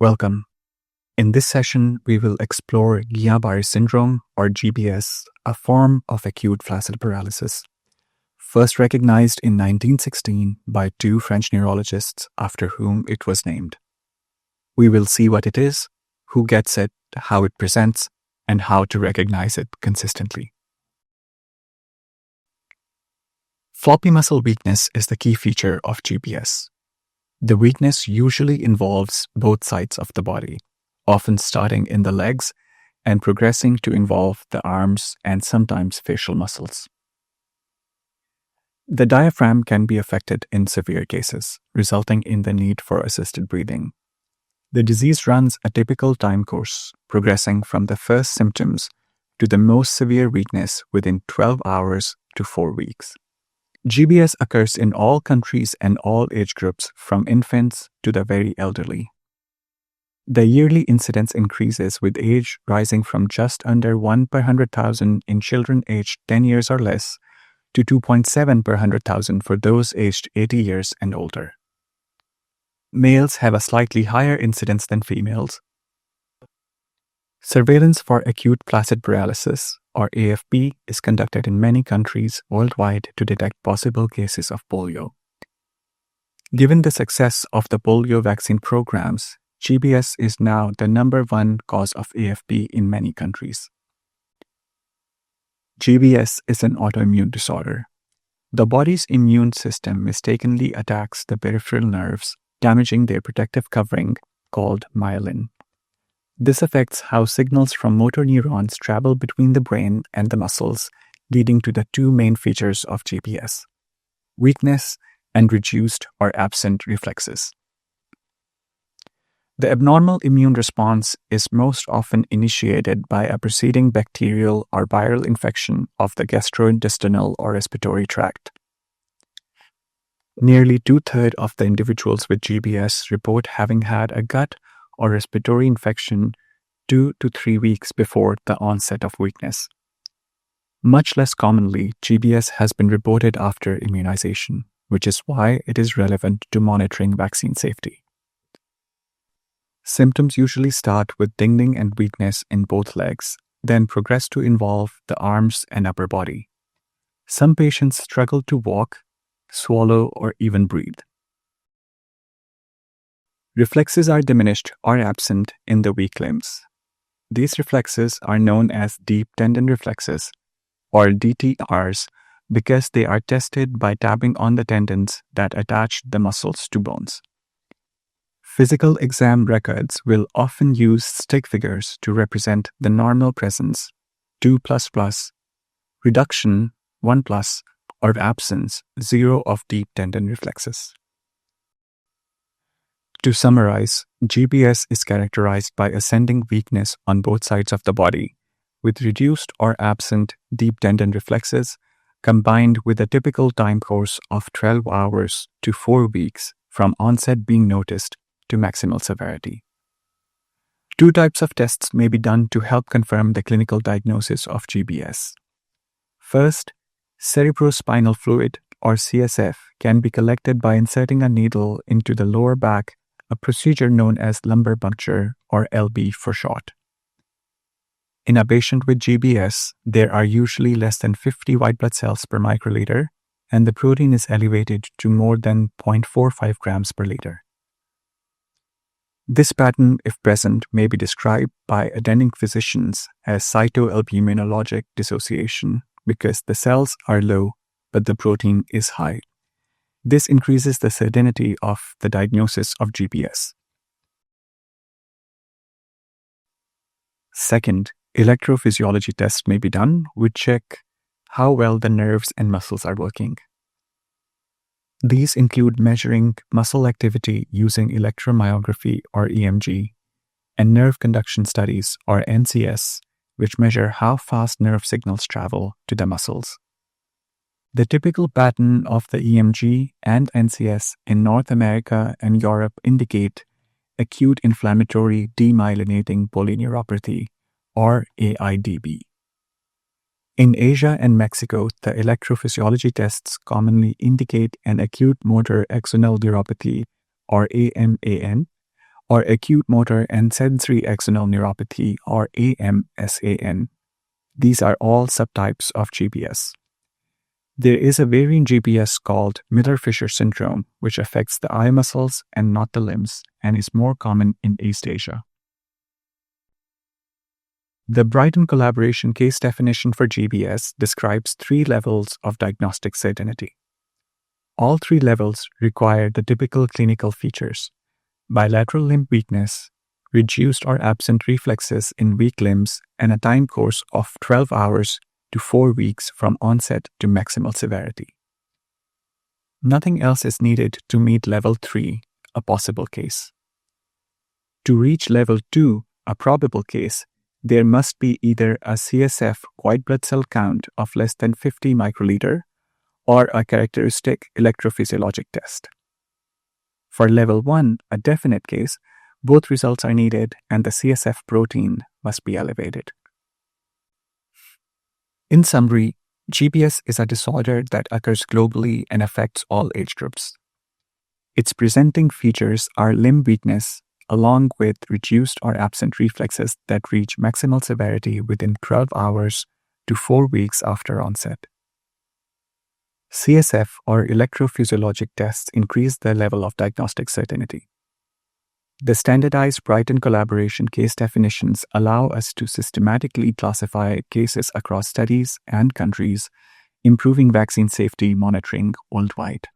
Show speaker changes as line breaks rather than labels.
Welcome. In this session, we will explore Guillain-Barré Syndrome, or GBS, a form of acute flaccid paralysis, first recognized in 1916 by two French neurologists after whom it was named. We will see what it is, who gets it, how it presents, and how to recognize it consistently. Floppy muscle weakness is the key feature of GBS. The weakness usually involves both sides of the body, often starting in the legs and progressing to involve the arms and sometimes facial muscles. The diaphragm can be affected in severe cases, resulting in the need for assisted breathing. The disease runs a typical time course, progressing from the first symptoms to the most severe weakness within 12 hours to 4 weeks. GBS occurs in all countries and all age groups, from infants to the very elderly. The yearly incidence increases with age, rising from just under 1 per 100,000 in children aged 10 years or less to 2.7 per 100,000 for those aged 80 years and older. Males have a slightly higher incidence than females. Surveillance for acute flaccid paralysis, or AFP, is conducted in many countries worldwide to detect possible cases of polio. Given the success of the polio vaccine programs, GBS is now the #1 cause of AFP in many countries. GBS is an autoimmune disorder. The body's immune system mistakenly attacks the peripheral nerves, damaging their protective covering called myelin. This affects how signals from motor neurons travel between the brain and the muscles, leading to the two main features of GBS: weakness and reduced or absent reflexes. The abnormal immune response is most often initiated by a preceding bacterial or viral infection of the gastrointestinal or respiratory tract. Nearly 2/3 of the individuals with GBS report having had a gut or respiratory infection 2 to 3 weeks before the onset of weakness. Much less commonly, GBS has been reported after immunization, which is why it is relevant to monitoring vaccine safety. Symptoms usually start with tingling and weakness in both legs, then progress to involve the arms and upper body. Some patients struggle to walk, swallow, or even breathe. Reflexes are diminished or absent in the weak limbs. These reflexes are known as deep tendon reflexes, or DTRs, because they are tested by tapping on the tendons that attach the muscles to bones. Physical exam records will often use stick figures to represent the normal presence, 2++, reduction, 1+, or absence, 0 of deep tendon reflexes. To summarize, GBS is characterized by ascending weakness on both sides of the body, with reduced or absent deep tendon reflexes, combined with a typical time course of 12 hours to 4 weeks from onset being noticed to maximal severity. Two types of tests may be done to help confirm the clinical diagnosis of GBS. First, cerebrospinal fluid, or CSF, can be collected by inserting a needle into the lower back, a procedure known as lumbar puncture, or LB for short. In a patient with GBS, there are usually less than 50 white blood cells per microliter, and the protein is elevated to more than 0.45 grams per liter. This pattern, if present, may be described by attending physicians as cytoalbuminologic dissociation, because the cells are low but the protein is high. This increases the certainty of the diagnosis of GBS. Second, electrophysiology tests may be done, which check how well the nerves and muscles are working. These include measuring muscle activity using electromyography, or EMG, and nerve conduction studies, or NCS, which measure how fast nerve signals travel to the muscles. The typical pattern of the EMG and NCS in North America and Europe indicate acute inflammatory demyelinating polyneuropathy, or AIDP. In Asia and Mexico, the electrophysiology tests commonly indicate an acute motor axonal neuropathy, or AMAN, or acute motor and sensory axonal neuropathy, or AMSAN. These are all subtypes of GBS. There is a variant GBS called Miller-Fisher syndrome, which affects the eye muscles and not the limbs, and is more common in East Asia. The Brighton Collaboration case definition for GBS describes 3 levels of diagnostic certainty. All 3 levels require the typical clinical features: bilateral limb weakness, reduced or absent reflexes in weak limbs, and a time course of 12 hours to 4 weeks from onset to maximal severity. Nothing else is needed to meet level 3, a possible case. To reach level 2, a probable case, there must be either a CSF white blood cell count of less than 50 microliter or a characteristic electrophysiologic test. For level 1, a definite case, both results are needed and the CSF protein must be elevated. In summary, GBS is a disorder that occurs globally and affects all age groups. Its presenting features are limb weakness, along with reduced or absent reflexes that reach maximal severity within 12 hours to 4 weeks after onset. CSF or electrophysiologic tests increase the level of diagnostic certainty. The standardized Brighton Collaboration case definitions allow us to systematically classify cases across studies and countries, improving vaccine safety monitoring worldwide.